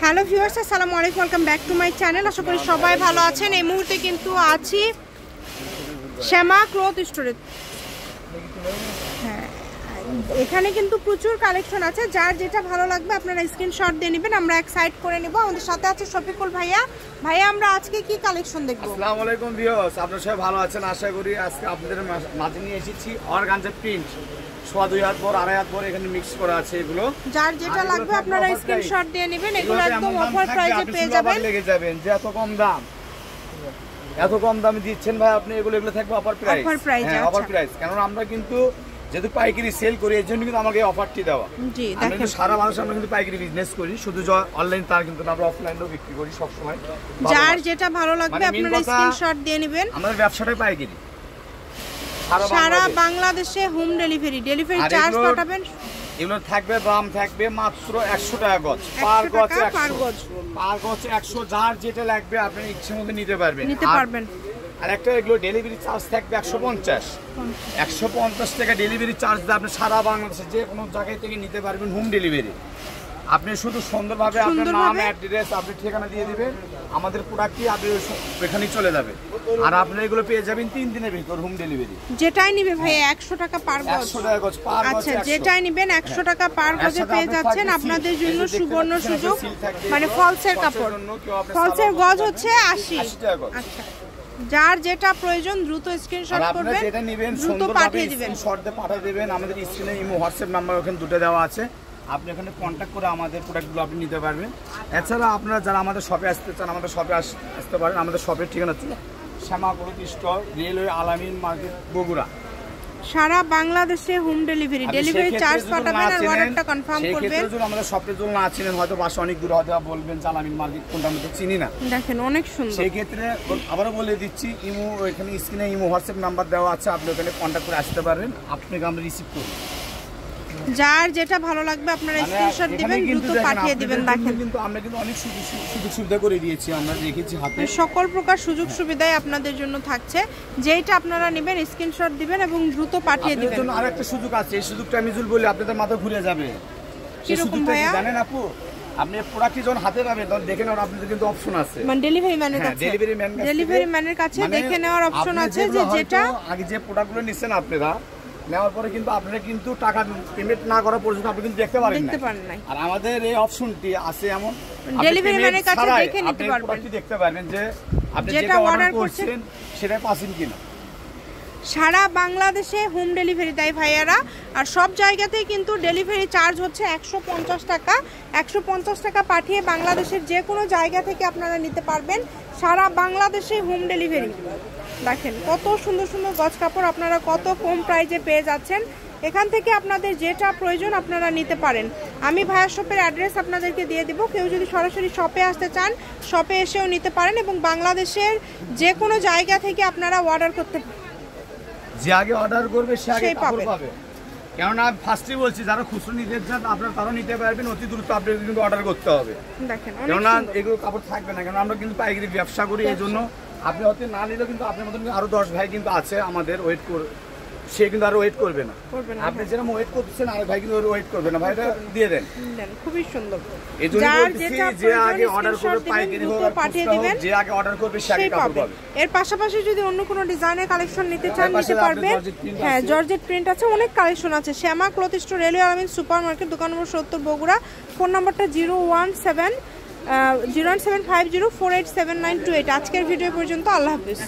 Hello viewers, আসসালামু আলাইকুম, welcome back to my channel. আশা করি সবাই ভালো আছেন। এই মুহূর্তে কিন্তু আছি শ্যামা ক্লথ স্টোরে। হ্যাঁ, এখানে কিন্তু প্রচুর কালেকশন আছে। যার যেটা ভালো লাগবে আপনারা স্ক্রিনশট দিয়ে নেবেন, আমরা এক সাইড করে নেব। আমাদের সাথে আছে শফিকুল ভাইয়া। ভাইয়া, আমরা আজকে কি কালেকশন দেখব? আসসালামু আলাইকুম ভিউয়ার্স, আপনারা সবাই ভালো আছেন আশা করি। আজকে আপনাদের মাঝে নিয়ে এসেছি অর্গানজা প্রিন্ট, সোয়া 2 হাত বড় 2.5 হাত বড় এখানে মিক্স করা আছে। এগুলো যার যেটা লাগবে আপনারা স্ক্রিনশট দিয়ে নেবেন। এগুলো একদম অফার প্রাইসে পেয়ে যাবেন। লেগে যাবেন যে এত কম দাম, এত কম দামে দিচ্ছেন ভাই আপনি। এগুলো থাকবে অফার প্রাইস। হ্যাঁ, অফার প্রাইস। কারণ আমরা কিন্তু যেহেতু পাইকারি সেল করি, এর জন্য কিন্তু আমাকে এই অফারটি দেওয়া। জি, আমরা কিন্তু সারা মানুষ আমরা কিন্তু পাইকারি বিজনেস করি, শুধু অনলাইন তার কিন্তু আমরা অফলাইনেও বিক্রি করি সব সময়। যার যেটা ভালো লাগবে আপনারা স্ক্রিনশট দিয়ে নেবেন। আমাদের ব্যবসাটাই পাইকারি, সারা বাংলাদেশে হোম ডেলিভারি চার্জ পাঠাবেন। এগুলো থাকবে, দাম থাকবে মাত্র 100 টাকা গজ, পার গজ 100। যার যেটা লাগবে আপনি ইচ্ছে মতো নিতে পারবেন। আর একটা এগুলো ডেলিভারি চার্জ থাকবে 150 টাকা ডেলিভারি চার্জ দিয়ে আপনি সারা বাংলাদেশে যে কোনো জায়গায় থেকে নিতে পারবেন হোম ডেলিভারি। আপনি শুধু সুন্দরভাবে আপনার নাম, অ্যাড্রেস, আপনি ঠিকানা দিয়ে দিবেন, আমাদের প্রোডাক্টই আপনি ওখানেই চলে যাবে। আর আপনি এগুলো পেয়ে যাবেন 3 দিনের ভিতর হোম ডেলিভারি। যেটাই নিবে ভাই 100 টাকা পার গজ। 100 টাকা গজ পার গজ। আচ্ছা, যেটাই নেবেন 100 টাকা পার গজে পেয়ে যাচ্ছেন। আপনাদের জন্য সুবর্ণ সুযোগ, মানে ফলসের কাপড়। ফলসের গজ হচ্ছে 80 টাকা। আচ্ছা, যার যেটা প্রয়োজন দ্রুত স্ক্রিনশট করবেন, যেটা নেবেন দ্রুত পাঠিয়ে দিবেন। স্ক্রিনশট দিয়ে পাঠিয়ে দিবেন। আমাদের স্ক্রিনে ইমো, হোয়াটসঅ্যাপ নাম্বার ওখানে দুটো দেওয়া আছে, আপনি ওখানে কন্ট্যাক্ট করে আমাদের প্রোডাক্টগুলো আপনি নিতে পারবেন। এছাড়া আপনারা যারা আমাদের শপে আসতে চান, আমাদের শপে আসতে পারেন। আমাদের শপের ঠিকানা হচ্ছে শ্যামা ক্লথ স্টোর, রেলওয়ে আলামিন মার্কেট, বগুড়া। সারা বাংলাদেশে হোম ডেলিভারি চার্জ পাঠাবেন আর অর্ডারটা কনফার্ম করবেন। যদি আমাদের শপের জন্য না চিনেন, হয়তো বাসা অনেক দূর, হয়তো বলবেন যে আলামিন মার্কেট কোনটা, আমি তো চিনি না। দেখেন অনেক সুন্দর। সেই ক্ষেত্রে আবারও বলে দিচ্ছি, ইমো এখানে স্ক্রিনে ইমো, হোয়াটসঅ্যাপ নাম্বার দেওয়া আছে, আপনি ওখানে কন্ট্যাক্ট করে আসতে পারবেন, আপনাকে আমরা রিসিভ করব। যার যেটা ভালো লাগবে আপনারা স্ক্রিনশট দিবেন, দ্রুত পাঠিয়ে দিবেন। দেখেন কিন্তু আমরা কিন্তু অনেক সুযোগ সুবিধা করে দিয়েছি, আমরা রেখেছি হাতে। সকল প্রকার সুযোগ সুবিধাই আপনাদের জন্য থাকছে। যেটা আপনারা নেবেন স্ক্রিনশট দিবেন এবং দ্রুত পাঠিয়ে দিবেন। আপনাদের জন্য আরেকটা সুযোগ আছে, এই সুযোগটা আমি যদি বলি আপনাদের মাথা ঘুরে যাবে। কি রকম ভাইয়া? জানেন আপু, আপনি প্রোডাক্টটি যখন হাতে পাবেন তখন দেখে নেওয়ার আপনাদের কিন্তু অপশন আছে, মানে ডেলিভারি ম্যানের কাছে, ডেলিভারি ম্যানের কাছে দেখে নেওয়ার অপশন আছে যে যেটা আগে যে প্রোডাক্টগুলো নিছেন আপনারা, নেওয়ার পরে কিন্তু আপনারা কিন্তু টাকা পেমেন্ট না করা পর্যন্ত আপনি কিন্তু দেখতে পারেন না। আর আমাদের এই অপশনটি আছে এমন, ডেলিভারি ম্যানের কাছে দেখে নিতে পারবেন, প্রোডাক্টটি দেখতে পারবেন যে আপনি যেটা অর্ডার করছেন সেটা পাচ্ছেন কিনা। সারা বাংলাদেশে হোম ডেলিভারি দেয় ভাইয়ারা। আর সব জায়গাতেই কিন্তু ডেলিভারি চার্জ হচ্ছে 150 টাকা। 150 টাকা পাঠিয়ে বাংলাদেশের যে কোনো জায়গা থেকে আপনারা নিতে পারবেন। সারা বাংলাদেশে হোম ডেলিভারি। দেখেন কত সুন্দর সুন্দর গজ কাপড় আপনারা কত কম প্রাইজে পেয়ে যাচ্ছেন। এখান থেকে আপনাদের যেটা প্রয়োজন আপনারা নিতে পারেন। আমি ভাইয়া শপের অ্যাড্রেস আপনাদেরকে দিয়ে দিব। কেউ যদি সরাসরি শপে আসতে চান, শপে এসেও নিতে পারেন এবং বাংলাদেশের যে কোনো জায়গা থেকে আপনারা অর্ডার করতে পারেন। যে আগে অর্ডার করবে সে আগে কাপড় পাবে। কেননা ফার্স্টে বলছি, যারা খুচরো নিতে চান আপনারা তারাও নিতে পারবেন, অতি দ্রুত আপনাদের কিন্তু অর্ডার করতে হবে। দেখেন কেননা এগুলো কাপড় থাকবে না, কারণ আমরা কিন্তু পাইকারি ব্যবসা করি, এই জন্য আপনি হয়তো না নিলেও কিন্তু আপনার মতন আরো 10 ভাই কিন্তু আছে আমাদের ওয়েট করে, সে কিন্তু আর ওয়েট করবে না। আপনি যেরকম ওয়েট করতেছেন আর ভাই কিন্তু ওয়েট করবে না, ভাইটা দিয়ে দেন। খুবই সুন্দর। এই জন্য বলতেছি যে আগে অর্ডার করবে, পাইকারি হোক পাঠিয়ে দিবেন, যে আগে অর্ডার করবে সে আগে কাপড় পাবে। এর পাশাপাশি যদি অন্য কোনো ডিজাইনের কালেকশন নিতে চান নিতে পারবেন। হ্যাঁ, জর্জেট প্রিন্ট আছে, অনেক কালেকশন আছে। শ্যামা ক্লথ স্টোর, রেলওয়ে আলামিন সুপার মার্কেট, দোকান নম্বর 70, বগুড়া। ফোন নাম্বারটা 01750487928। আজকের ভিডিও পর্যন্ত। আল্লাহ হাফেজ।